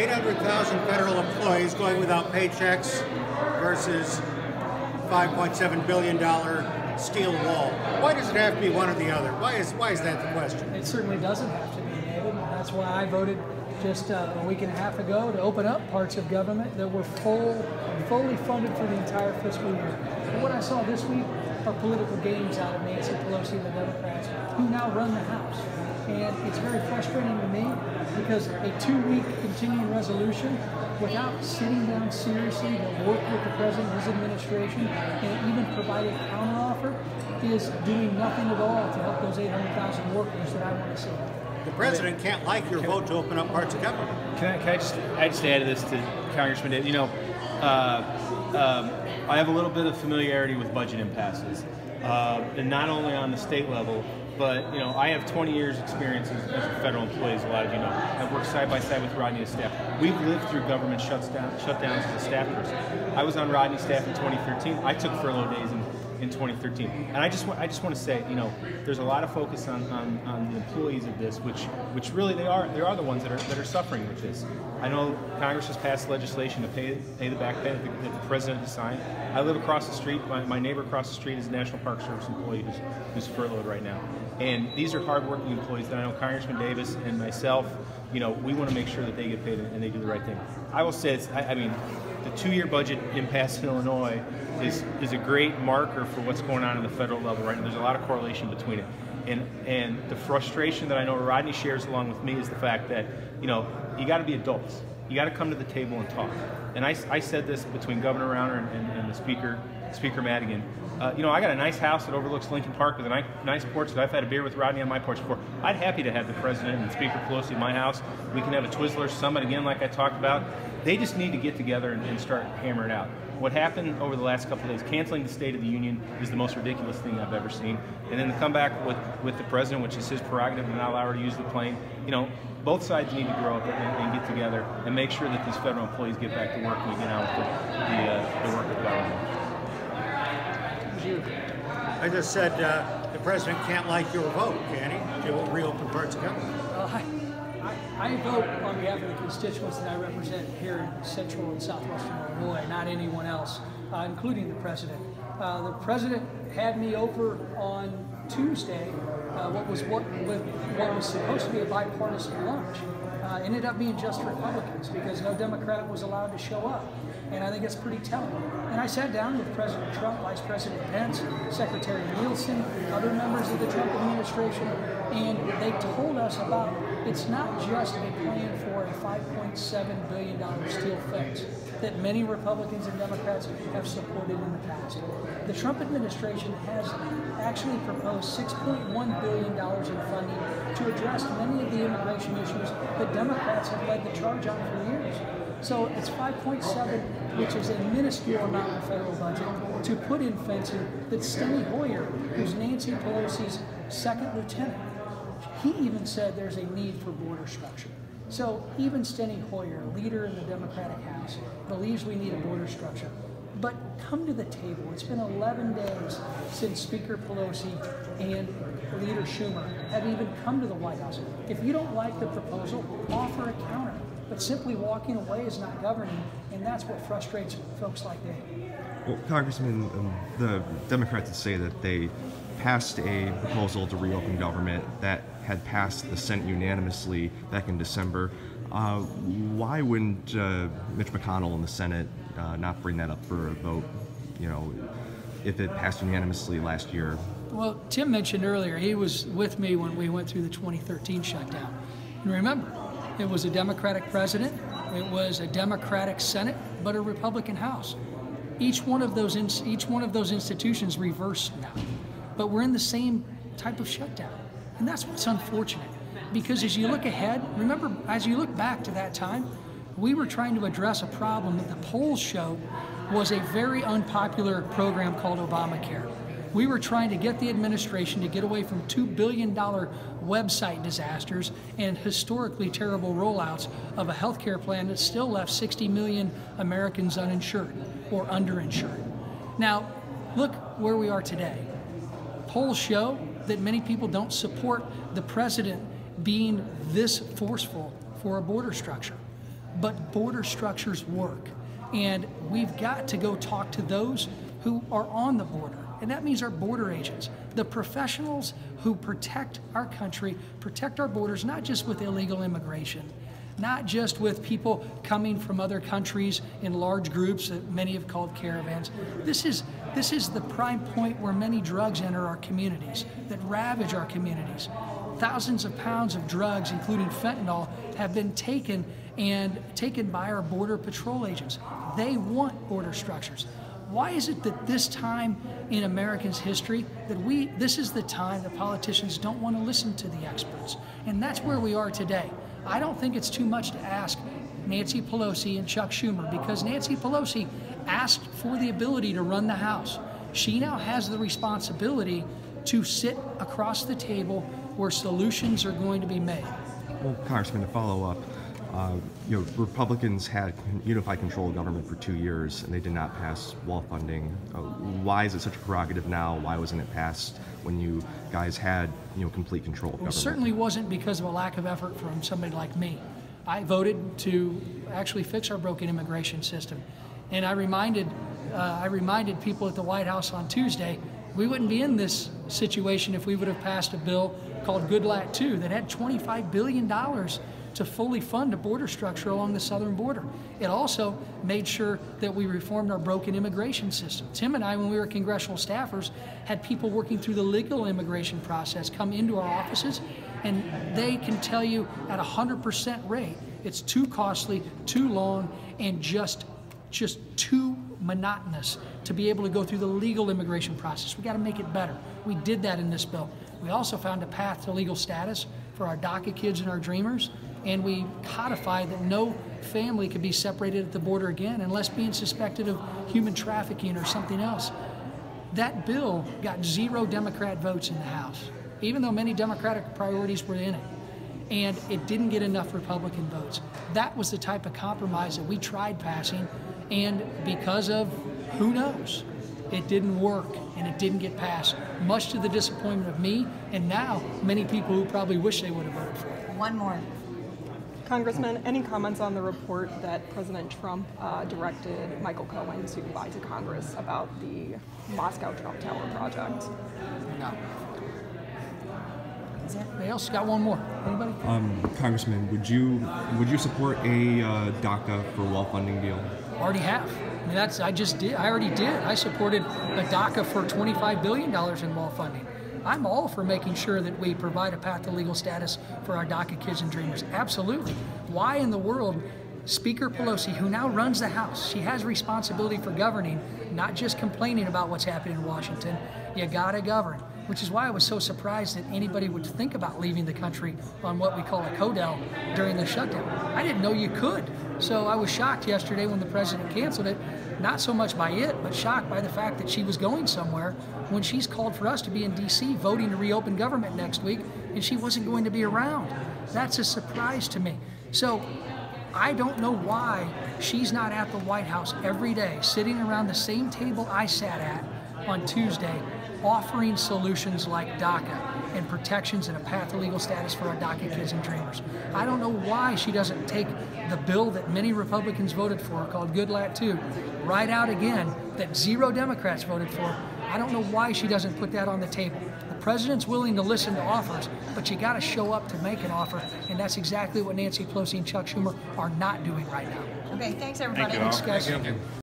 800,000 federal employees going without paychecks versus $5.7 billion steel wall. Why does it have to be one or the other? Why is that the question? It certainly doesn't have to be, David. That's why I voted just a week and a half ago to open up parts of government that were fully funded for the entire fiscal year. And what I saw this week are political games out of Nancy Pelosi and the Democrats, who now run the House. And it's very frustrating to me because a 2-week continuing resolution without sitting down seriously to work with the president and his administration and even provide a counteroffer is doing nothing at all to help those 800,000 workers that I want to see. The president can't like your vote to open up parts of government. Can I just add to this to Congressman Davis? You know, I have a little bit of familiarity with budget impasses, and not only on the state level, but you know, I have 20 years experience as a federal employee, as a lot of you know. I've worked side by side with Rodney's staff. We've lived through government shutdowns as a staff person. I was on Rodney's staff in 2013. I took furlough days in 2013, and I just want to say, you know, there's a lot of focus on the employees of this, which really they are the ones that are suffering with this. I know Congress has passed legislation to pay the back pay that the president has signed. I live across the street. My neighbor across the street is a National Park Service employee who's furloughed right now. And these are hardworking employees that I know Congressman Davis and myself, you know, we want to make sure that they get paid and they do the right thing. I will say, I mean, the 2-year budget impasse in Illinois is a great marker for what's going on in the federal level right now. There's a lot of correlation between it. And the frustration that I know Rodney shares along with me is the fact that, you know, you got to be adults. You got to come to the table and talk. And I said this between Governor Rauner and the Speaker Madigan. You know, I got a nice house that overlooks Lincoln Park with a nice porch that I've had a beer with Rodney on my porch before. I'd happy to have the president and Speaker Pelosi in my house. We can have a Twizzlers Summit again like I talked about. They just need to get together and start hammering it out. What happened over the last couple of days, canceling the State of the Union, is the most ridiculous thing I've ever seen. And then to come back with the president, which is his prerogative, and not allow her to use the plane, you know, both sides need to grow up and get together and make sure that these federal employees get back to work and we get on with the work of government. I just said the president can't like your vote, can he? To reopen parts of government. I vote on behalf of the constituents that I represent here in central and southwestern Illinois, not anyone else, including the president. The president had me over on Tuesday, what was supposed to be a bipartisan lunch. Ended up being just Republicans because no Democrat was allowed to show up. And I think it's pretty telling. And I sat down with President Trump, Vice President Pence, Secretary Nielsen, other members of the Trump administration, and they told us about it's not just a plan for a $5.7 billion steel fence that many Republicans and Democrats have supported in the past. The Trump administration has actually proposed $6.1 billion in funding to address many of the immigration issues that Democrats have led the charge on for years. So it's 5.7, which is a minuscule amount of the federal budget, to put in fencing that Steny Hoyer, who's Nancy Pelosi's second lieutenant, he even said there's a need for border structure. So even Steny Hoyer, leader in the Democratic House, believes we need a border structure. But come to the table. It's been 11 days since Speaker Pelosi and Leader Schumer have even come to the White House. If you don't like the proposal, offer a counter. But simply walking away is not governing, and that's what frustrates folks like me. Well, Congressman, the Democrats say that they passed a proposal to reopen government that had passed the Senate unanimously back in December. Why wouldn't Mitch McConnell in the Senate not bring that up for a vote, you know, if it passed unanimously last year? Well, Tim mentioned earlier, he was with me when we went through the 2013 shutdown. And remember, it was a Democratic president, it was a Democratic Senate, but a Republican House. Each one of those institutions reversed now. But we're in the same type of shutdown. And that's what's unfortunate. Because as you look ahead, remember, as you look back to that time, we were trying to address a problem that the polls show was a very unpopular program called Obamacare. We were trying to get the administration to get away from $2 billion website disasters and historically terrible rollouts of a health care plan that still left 60 million Americans uninsured or underinsured. Now, look where we are today. Polls show that many people don't support the president being this forceful for a border structure. but border structures work. And we've got to go talk to those who are on the border. And that means our border agents, the professionals who protect our country, protect our borders, not just with illegal immigration, not just with people coming from other countries in large groups that many have called caravans. This is the prime point where many drugs enter our communities, that ravage our communities. Thousands of pounds of drugs, including fentanyl, have been taken by our border patrol agents. They want border structures. Why is it that this time in Americans' history that this is the time that politicians don't want to listen to the experts? And that's where we are today. I don't think it's too much to ask Nancy Pelosi and Chuck Schumer, because Nancy Pelosi asked for the ability to run the House. She now has the responsibility to sit across the table where solutions are going to be made. Well, Congressman, to follow up, Republicans had unified control of government for 2 years, and they did not pass wall funding. Why is it such a prerogative now? Why wasn't it passed when you guys had complete control of government? It certainly wasn't because of a lack of effort from somebody like me. I voted to actually fix our broken immigration system, and I reminded people at the White House on Tuesday we wouldn't be in this situation if we would have passed a bill called GoodLat 2 that had $25 billion to fully fund a border structure along the southern border. It also made sure that we reformed our broken immigration system. Tim and I, when we were congressional staffers, had people working through the legal immigration process come into our offices, and they can tell you at 100% rate, it's too costly, too long, and just too monotonous to be able to go through the legal immigration process. We got to make it better. We did that in this bill. We also found a path to legal status for our DACA kids and our dreamers, and we codified that no family could be separated at the border again unless being suspected of human trafficking or something else. That bill got 0 Democrat votes in the House, even though many Democratic priorities were in it. And it didn't get enough Republican votes. That was the type of compromise that we tried passing, and because of who knows, it didn't work and it didn't get passed, much to the disappointment of me and now many people who probably wish they would have voted for it. One more. Congressman, any comments on the report that President Trump directed Michael Cohen to lie to Congress about the Moscow Trump Tower project? No. Anybody else got one more? Anybody? Congressman, would you support a DACA for wall funding deal? Already have. I mean, I already did. I supported a DACA for $25 billion in wall funding. I'm all for making sure that we provide a path to legal status for our DACA kids and dreamers. Absolutely. Why in the world, Speaker Pelosi, who now runs the House, she has responsibility for governing, not just complaining about what's happening in Washington. You gotta govern, which is why I was so surprised that anybody would think about leaving the country on what we call a CODEL during the shutdown. I didn't know you could. So I was shocked yesterday when the president canceled it, not so much by it, but shocked by the fact that she was going somewhere when she's called for us to be in D.C. voting to reopen government next week, and she wasn't going to be around. That's a surprise to me. So I don't know why she's not at the White House every day, sitting around the same table I sat at on Tuesday, offering solutions like DACA and protections and a path to legal status for our DACA kids and dreamers. I don't know why she doesn't take the bill that many Republicans voted for, called GoodLat 2, right out again, that 0 Democrats voted for. I don't know why she doesn't put that on the table. The president's willing to listen to offers, but you got to show up to make an offer, and that's exactly what Nancy Pelosi and Chuck Schumer are not doing right now. Okay, thanks everybody. Thank you all. Thanks, guys. Thank you.